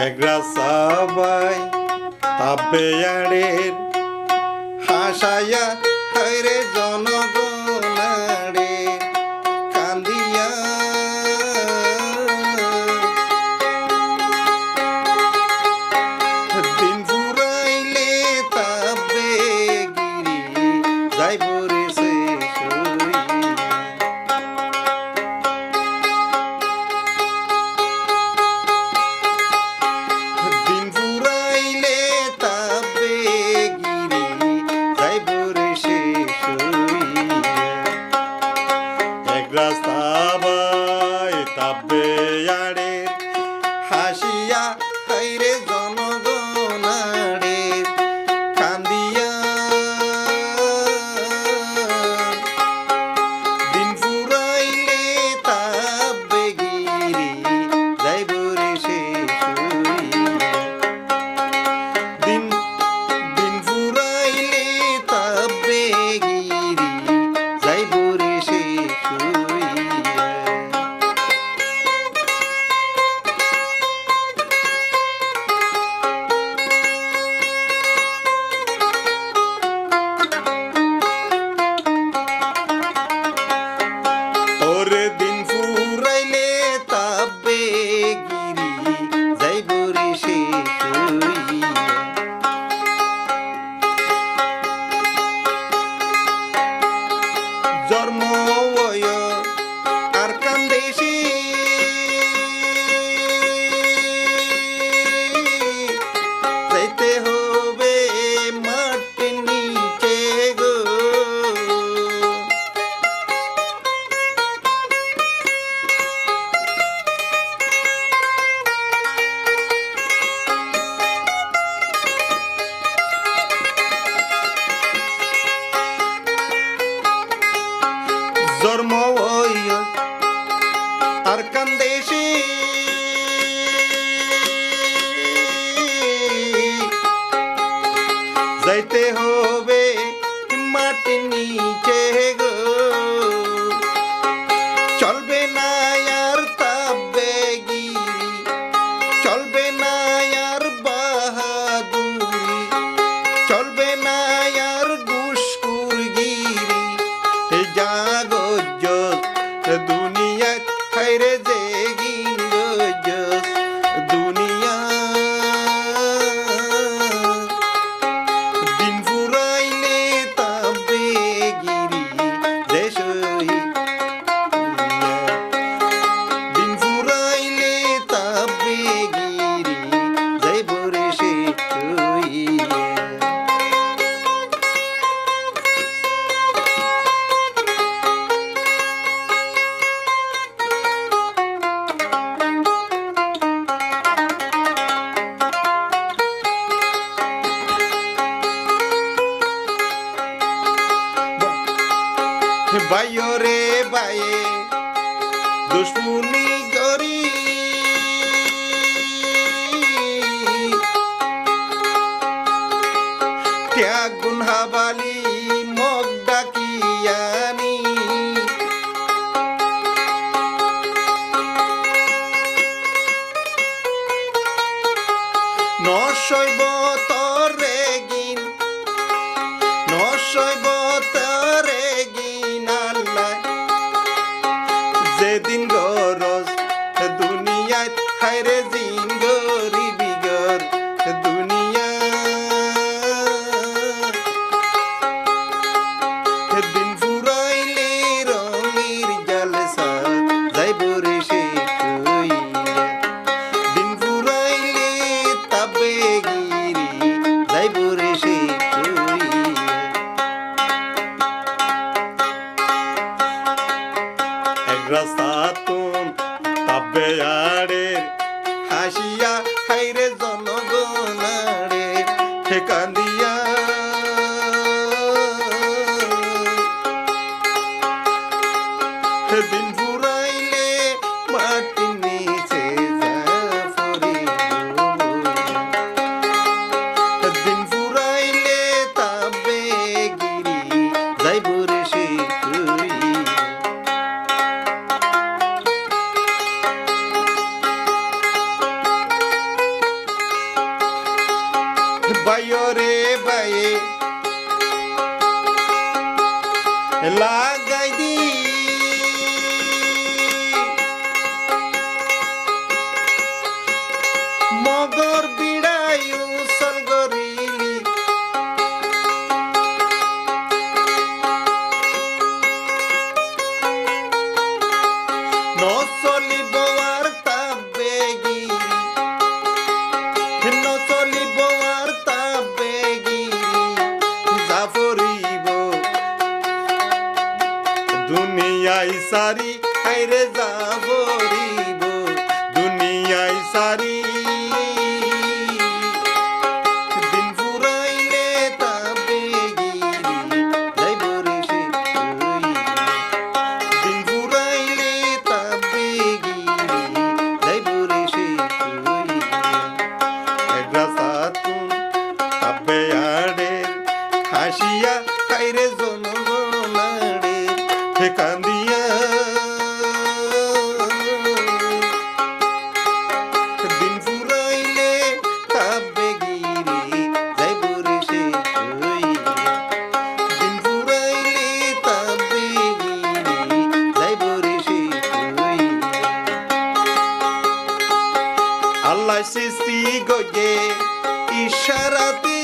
একরা সবাই তাবেয়াড়ের হাসাইয়া হায়রে জনগণারে কান্দিয়া দিন ফুরাইলে তাবে গিরি যাইব রে সে রাস্তাবাই তাবেয়াড়ে হাসিয়া হাইরে জনগণারে কান্দিয়া দিন ফুরাইলে তাবে গিরি যাইব রে সে দিন দিন ফুরাইলে তাবে গিরি যাইব রে সে দিন ফুরাইলে তাবে গিরি যাইব রে সে জন্ম আর কান্দেশি যাইতে হবে মাটির নিচে গো জন্ম আর কান্দেশি যাইতে হবে মাটির নিচে গো চলবে না আর তাবে গিরি চলবে না আর বাহাদুরি চলবে না আর ঘুষখোর গিরি জাগো দুনিয়া খাইরে যে গিঞ্জস দুনিয়া দিন ফুরাইলে তাবে গিরি দেশই দিন ফুরাইলে তাবে গিরি যাইব রে সে বাইও রে বাইয়ে দুশ্মনী গরি ত্যাগ গুণ হাবালি মগ ডাকিয়ানি নশৈব তরে গিন নশৈব তরে যেদিন গরজ দুনিয়ায় হায়রে জিন গরি বিগর দুনিয়া দিন ফুরাইলে রঙের জালসা যাইব রে সে দিন ফুরাইলে তাবে গিরি যাইব রে সে রাস্তাতুন তাবেয়াড়ের হাসিয়া হাইরে জনগণারে কান্দিয়া দিন ফুরাইলে মাটির নিচে দিন ফুরাইলে তাবে গিরি যাইব রে সে বাইরে বাইয়ে লাগাই দি মগর বিড়ায়ু সলগরিলি নচলিব আর তাবেগিরি নচলিব আর তাবেগিরি জাফরিব দুনিয়ায় সারি হাইরে জাফরিব দুনিয়ায় সারি দিন ফুরাইলে তাবেগিরি যাইব রে সে কই দিন ফুরাইলে তাবেগিরি যাইব রে সে কই একটা সাতুন তাবে আড়ের হাসিয়া কাইরে জনগণাড়ে হে কান্দিয়া দিন ফুরাইলে তাবেগিরি যাইব রে সে কই দিন ফুরাইলে তাবেগিরি যাইব রে সে কই আল্লাহ সৃষ্টি গয়ে ইশারাতে